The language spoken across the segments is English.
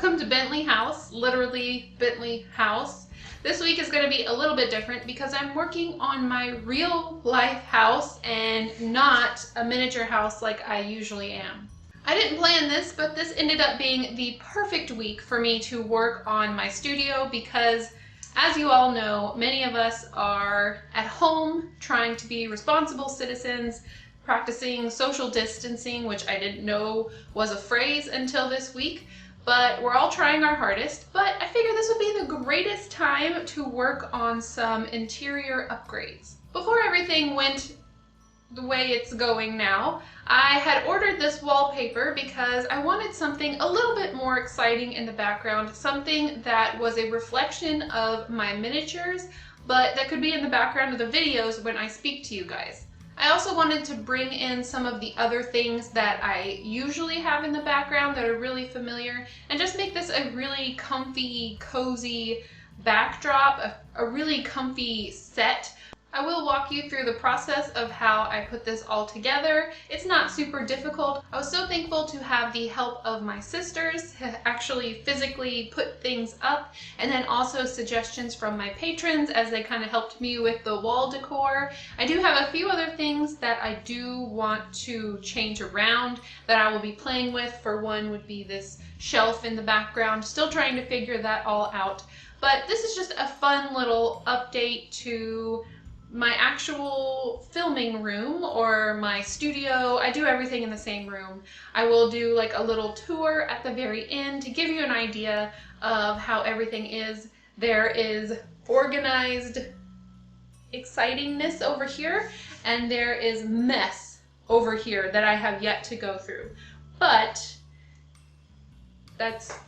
Welcome to Bentley House, literally Bentley House. This week is going to be a little bit different because I'm working on my real life house and not a miniature house like I usually am. I didn't plan this, but this ended up being the perfect week for me to work on my studio because, as you all know, many of us are at home trying to be responsible citizens, practicing social distancing, which I didn't know was a phrase until this week, but we're all trying our hardest. But I figured this would be the greatest time to work on some interior upgrades. Before everything went the way it's going now, I had ordered this wallpaper because I wanted something a little bit more exciting in the background, something that was a reflection of my miniatures, but that could be in the background of the videos when I speak to you guys. I also wanted to bring in some of the other things that I usually have in the background that are really familiar and just make this a really comfy, cozy backdrop, a really comfy set. I will walk you through the process of how I put this all together. It's not super difficult. I was so thankful to have the help of my sisters to actually physically put things up, and then also suggestions from my patrons as they kind of helped me with the wall decor. I do have a few other things that I do want to change around that I will be playing with. For one would be this shelf in the background. Still trying to figure that all out. But this is just a fun little update to my actual filming room or my studio. I do everything in the same room. I will do like a little tour at the very end to give you an idea of how everything is. There is organized excitingness over here, and there is mess over here that I have yet to go through. But that's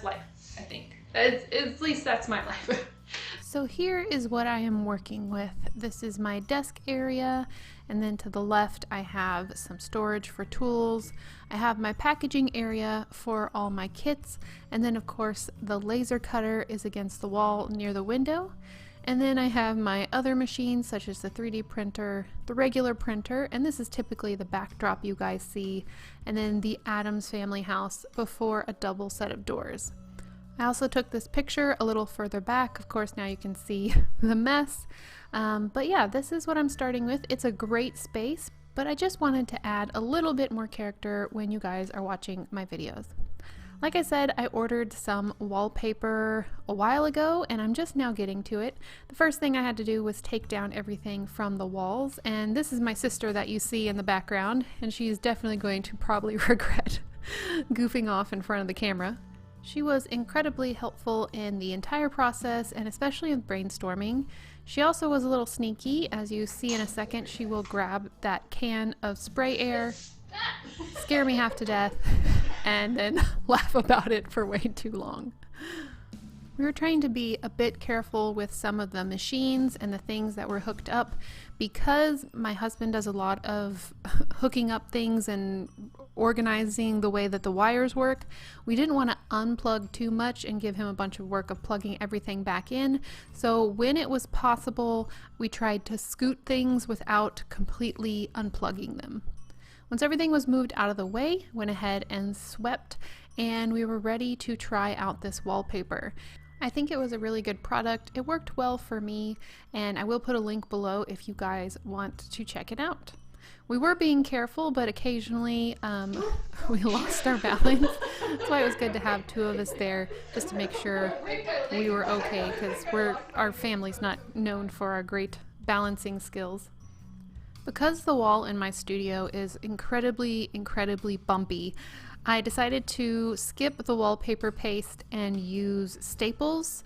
life, I think. At least that's my life. So here is what I am working with. This is my desk area, and then to the left I have some storage for tools. I have my packaging area for all my kits, and then of course the laser cutter is against the wall near the window. And then I have my other machines such as the 3D printer, the regular printer, and this is typically the backdrop you guys see, and then the Addams Family house before a double set of doors. I also took this picture a little further back. Of course, now you can see the mess. But yeah, this is what I'm starting with. It's a great space, but I just wanted to add a little bit more character when you guys are watching my videos. Like I said, I ordered some wallpaper a while ago, and I'm just now getting to it. The first thing I had to do was take down everything from the walls, and this is my sister that you see in the background, and she's definitely going to probably regret goofing off in front of the camera. She was incredibly helpful in the entire process, and especially in brainstorming. She also was a little sneaky. As you see in a second, she will grab that can of spray air, scare me half to death, and then laugh about it for way too long. We were trying to be a bit careful with some of the machines and the things that were hooked up because my husband does a lot of hooking up things and organizing the way that the wires work. We didn't want to unplug too much and give him a bunch of work of plugging everything back in. So when it was possible, we tried to scoot things without completely unplugging them. Once everything was moved out of the way, went ahead and swept, and we were ready to try out this wallpaper. I think it was a really good product. It worked well for me, and I will put a link below if you guys want to check it out. We were being careful, but occasionally we lost our balance. That's why it was good to have two of us there just to make sure we were okay, because our family's not known for our great balancing skills. Because the wall in my studio is incredibly bumpy, I decided to skip the wallpaper paste and use staples.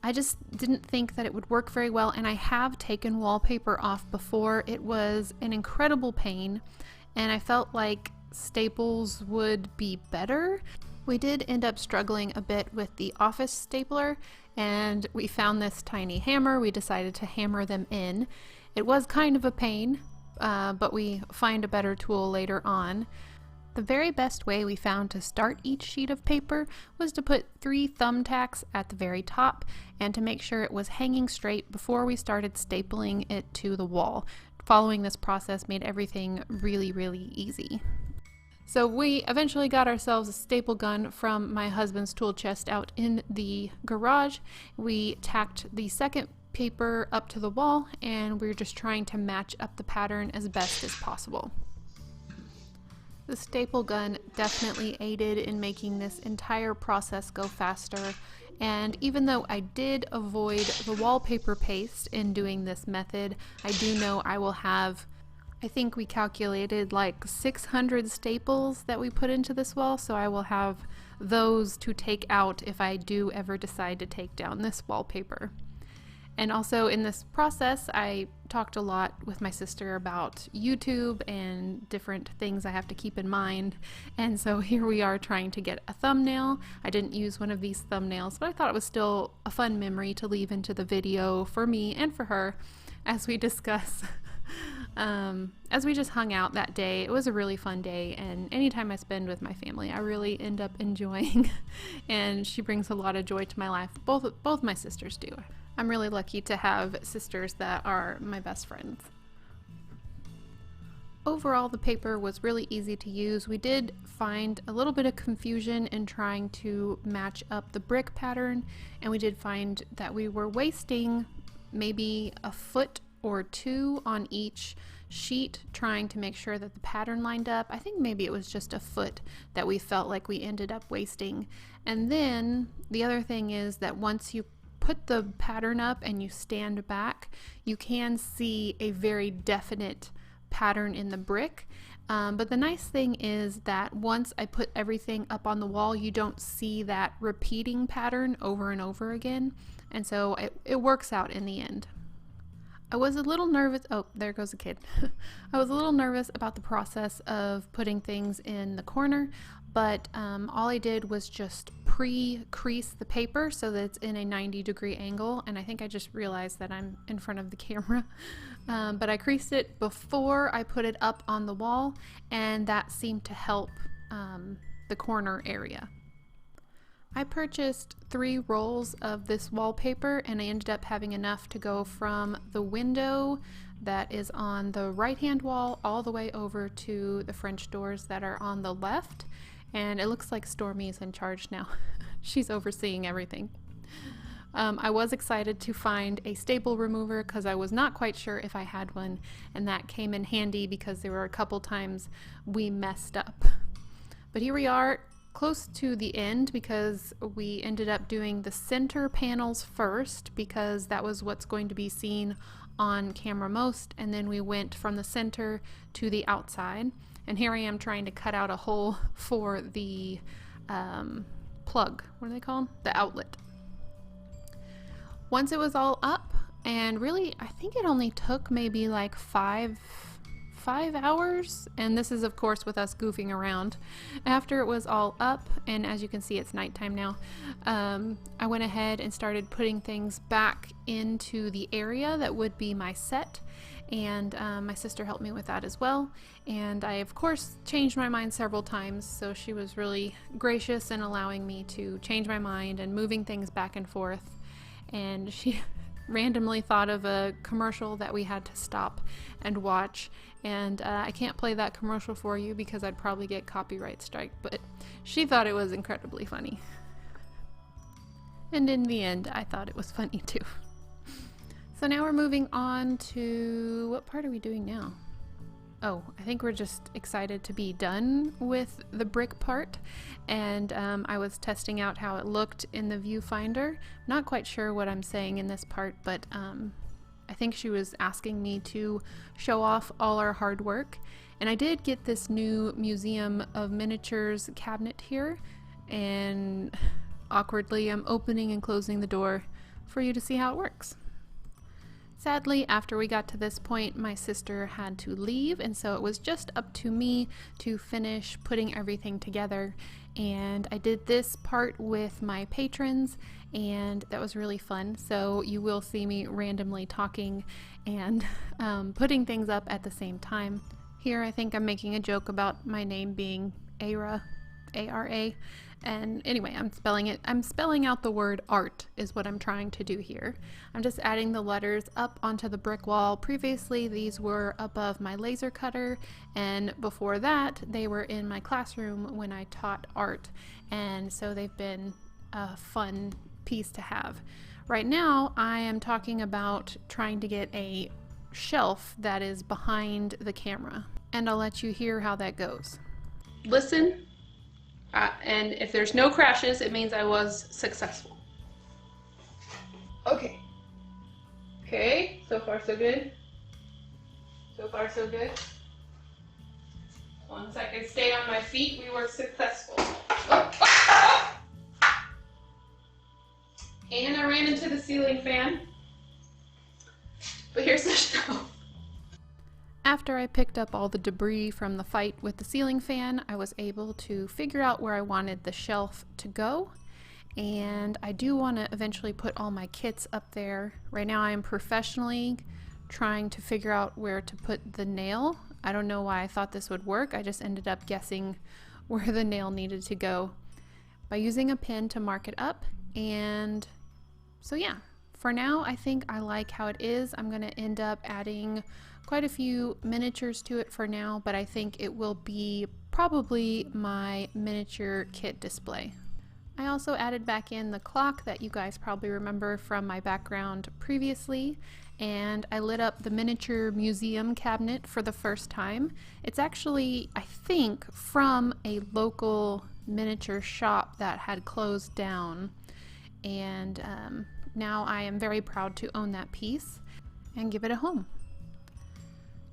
I just didn't think that it would work very well, and I have taken wallpaper off before. It was an incredible pain, and I felt like staples would be better. We did end up struggling a bit with the office stapler, and we found this tiny hammer. We decided to hammer them in. It was kind of a pain, but we find a better tool later on. The very best way we found to start each sheet of paper was to put 3 thumbtacks at the very top and to make sure it was hanging straight before we started stapling it to the wall. Following this process made everything really easy. So we eventually got ourselves a staple gun from my husband's tool chest out in the garage. We tacked the second paper up to the wall, and we're just trying to match up the pattern as best as possible. The staple gun definitely aided in making this entire process go faster, and even though I did avoid the wallpaper paste in doing this method, I do know I will have, I think we calculated like 600 staples that we put into this wall, so I will have those to take out if I do ever decide to take down this wallpaper. And also in this process, I talked a lot with my sister about YouTube and different things I have to keep in mind. And so here we are trying to get a thumbnail. I didn't use one of these thumbnails, but I thought it was still a fun memory to leave into the video for me and for her as we discuss. As we just hung out that day. It was a really fun day, and anytime I spend with my family, I really end up enjoying, and she brings a lot of joy to my life. Both my sisters do. I'm really lucky to have sisters that are my best friends. Overall, the paper was really easy to use. We did find a little bit of confusion in trying to match up the brick pattern, and we did find that we were wasting maybe a foot or two on each sheet trying to make sure that the pattern lined up. I think maybe it was just a foot that we felt like we ended up wasting. And then the other thing is that once you put the pattern up and you stand back, you can see a very definite pattern in the brick. But the nice thing is that once I put everything up on the wall, you don't see that repeating pattern over and over again. And so it works out in the end. I was a little nervous. Oh, there goes a kid. I was a little nervous about the process of putting things in the corner, but all I did was just pre-crease the paper so that it's in a 90-degree angle, and I think I just realized that I'm in front of the camera. But I creased it before I put it up on the wall, and that seemed to help the corner area. I purchased 3 rolls of this wallpaper, and I ended up having enough to go from the window that is on the right-hand wall all the way over to the French doors that are on the left. And it looks like Stormy's in charge now. She's overseeing everything. I was excited to find a staple remover because I was not quite sure if I had one, and that came in handy because there were a couple times we messed up. But here we are, close to the end, because we ended up doing the center panels first because that was what's going to be seen on camera most, and then we went from the center to the outside. And here I am trying to cut out a hole for the plug. What are they called? The outlet. Once it was all up, and really I think it only took maybe like five hours, and this is of course with us goofing around. After it was all up, and as you can see it's nighttime now, I went ahead and started putting things back into the area that would be my set, and my sister helped me with that as well, and I of course changed my mind several times, so she was really gracious in allowing me to change my mind and moving things back and forth. And she randomly thought of a commercial that we had to stop and watch, and I can't play that commercial for you because I'd probably get copyright strike, but she thought it was incredibly funny. And in the end, I thought it was funny too. So now we're moving on to, what part are we doing now? Oh, I think we're just excited to be done with the brick part, and I was testing out how it looked in the viewfinder. Not quite sure what I'm saying in this part, but I think she was asking me to show off all our hard work, and I did get this new Museum of Miniatures cabinet here, and awkwardly I'm opening and closing the door for you to see how it works. Sadly, after we got to this point, my sister had to leave, and so it was just up to me to finish putting everything together. And I did this part with my patrons, and that was really fun. So you will see me randomly talking and putting things up at the same time. Here I think I'm making a joke about my name being Ara. A-R-A. And anyway, I'm spelling out the word art is what I'm trying to do here. I'm just adding the letters up onto the brick wall. Previously, these were above my laser cutter, and before that, they were in my classroom when I taught art. And so they've been a fun piece to have. Right now, I am talking about trying to get a shelf that is behind the camera, and I'll let you hear how that goes. Listen. And if there's no crashes, it means I was successful. Okay. Okay, so far so good. So far so good. Once I can stay on my feet, we were successful. Oh, oh, oh! And I ran into the ceiling fan. But here's the shelf. After I picked up all the debris from the fight with the ceiling fan, I was able to figure out where I wanted the shelf to go. And I do want to eventually put all my kits up there. Right now I am professionally trying to figure out where to put the nail. I don't know why I thought this would work. I just ended up guessing where the nail needed to go by using a pin to mark it up. And so yeah, for now I think I like how it is. I'm going to end up adding quite a few miniatures to it for now, but I think it will be probably my miniature kit display. I also added back in the clock that you guys probably remember from my background previously, and I lit up the miniature museum cabinet for the first time. It's actually, I think, from a local miniature shop that had closed down, and now I am very proud to own that piece and give it a home.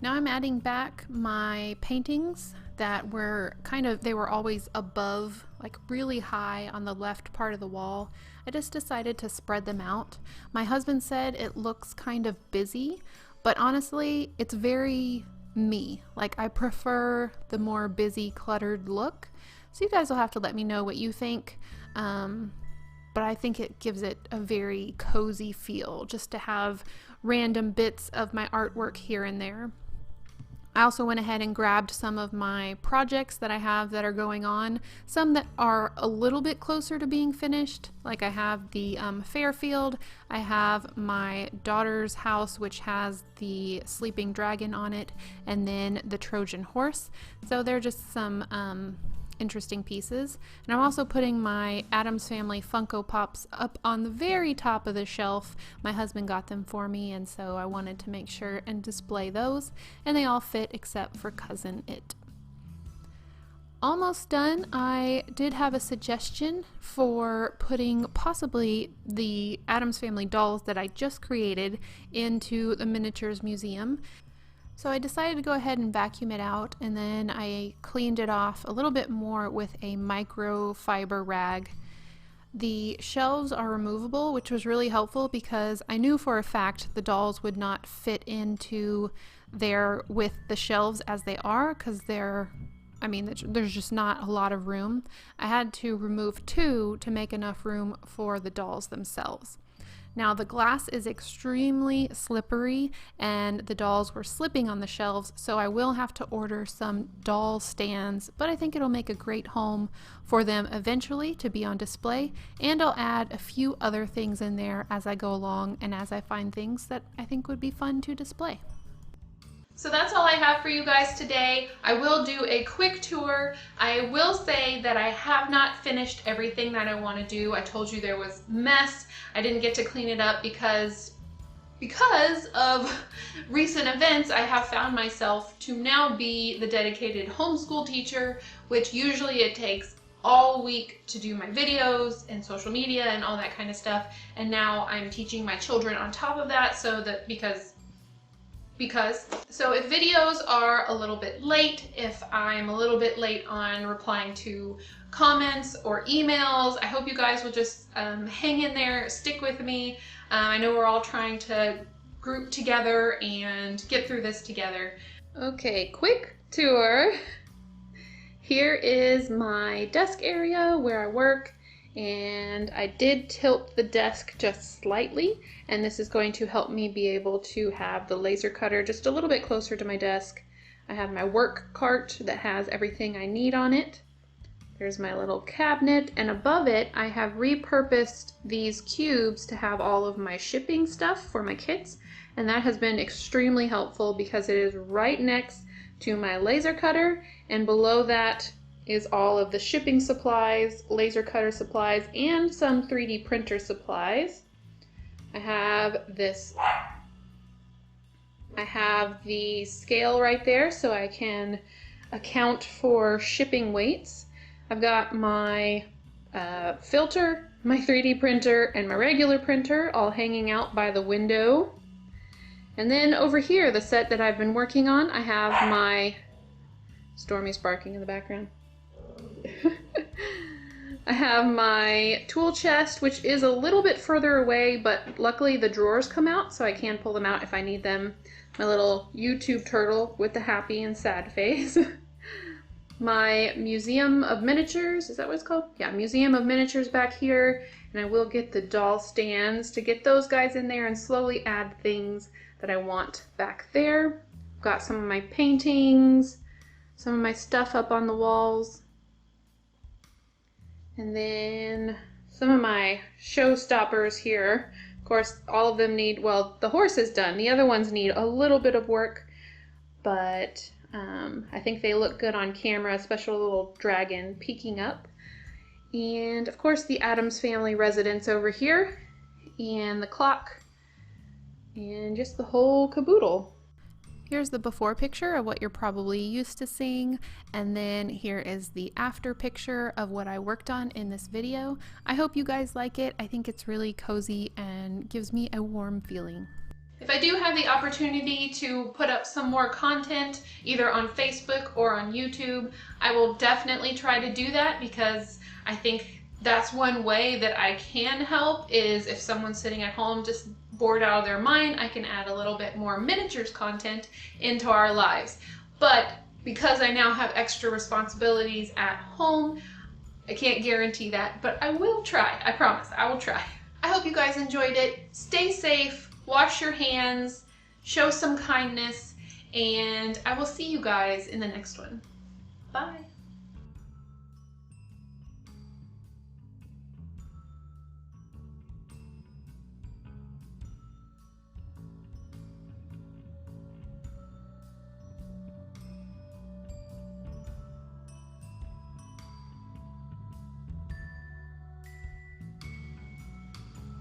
Now I'm adding back my paintings that were they were always above, like really high on the left part of the wall. I just decided to spread them out. My husband said it looks kind of busy, but honestly, it's very me. Like, I prefer the more busy, cluttered look. So you guys will have to let me know what you think. But I think it gives it a very cozy feel just to have random bits of my artwork here and there. I also went ahead and grabbed some of my projects that I have that are going on, some that are a little bit closer to being finished. Like I have the Fairfield, I have my daughter's house which has the sleeping dragon on it, and then the Trojan horse. So they're just some interesting pieces. And I'm also putting my Addams Family Funko Pops up on the very top of the shelf. My husband got them for me, and so I wanted to make sure and display those, and they all fit except for Cousin It. Almost done. I did have a suggestion for putting possibly the Addams Family dolls that I just created into the miniatures museum. So I decided to go ahead and vacuum it out, and then I cleaned it off a little bit more with a microfiber rag. The shelves are removable, which was really helpful because I knew for a fact the dolls would not fit into there with the shelves as they are, because there's just not a lot of room. I had to remove 2 to make enough room for the dolls themselves. Now the glass is extremely slippery and the dolls were slipping on the shelves, so I will have to order some doll stands, but I think it'll make a great home for them eventually to be on display, and I'll add a few other things in there as I go along and as I find things that I think would be fun to display. So that's all I have for you guys today. I will do a quick tour. I will say that I have not finished everything that I want to do. I told you there was mess. I didn't get to clean it up because of recent events. I have found myself to now be the dedicated homeschool teacher, which usually it takes all week to do my videos and social media and all that kind of stuff. And now I'm teaching my children on top of that, so if videos are a little bit late, if I'm a little bit late on replying to comments or emails, I hope you guys will just hang in there, stick with me. I know we're all trying to group together and get through this together. Okay, quick tour. Here is my desk area where I work, and I did tilt the desk just slightly, and this is going to help me be able to have the laser cutter just a little bit closer to my desk. I have my work cart that has everything I need on it. Here's my little cabinet, and above it I have repurposed these cubes to have all of my shipping stuff for my kits, and that has been extremely helpful because it is right next to my laser cutter, and below that is all of the shipping supplies, laser cutter supplies, and some 3D printer supplies. I have the scale right there so I can account for shipping weights. I've got my filter, my 3D printer, and my regular printer all hanging out by the window. And then over here, the set that I've been working on, I have my... Stormy's barking in the background. I have my tool chest, which is a little bit further away, but luckily the drawers come out, so I can pull them out if I need them. My little YouTube turtle with the happy and sad face. My Museum of Miniatures, is that what it's called? Yeah, Museum of Miniatures back here, and I will get the doll stands to get those guys in there and slowly add things that I want back there. Got some of my paintings, some of my stuff up on the walls. And then some of my showstoppers here. Of course, all of them need, well, the horse is done. The other ones need a little bit of work, but I think they look good on camera, especially the little dragon peeking up. And of course, the Addams Family residence over here, and the clock, and just the whole caboodle. Here's the before picture of what you're probably used to seeing, and then here is the after picture of what I worked on in this video. I hope you guys like it. I think it's really cozy and gives me a warm feeling. If I do have the opportunity to put up some more content, either on Facebook or on YouTube, I will definitely try to do that, because I think that's one way that I can help, is if someone's sitting at home just bored out of their mind, I can add a little bit more miniatures content into our lives. But because I now have extra responsibilities at home, I can't guarantee that, but I will try. I promise, I will try. I hope you guys enjoyed it. Stay safe, wash your hands, show some kindness, and I will see you guys in the next one. Bye.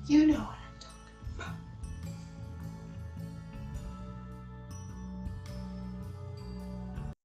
You know what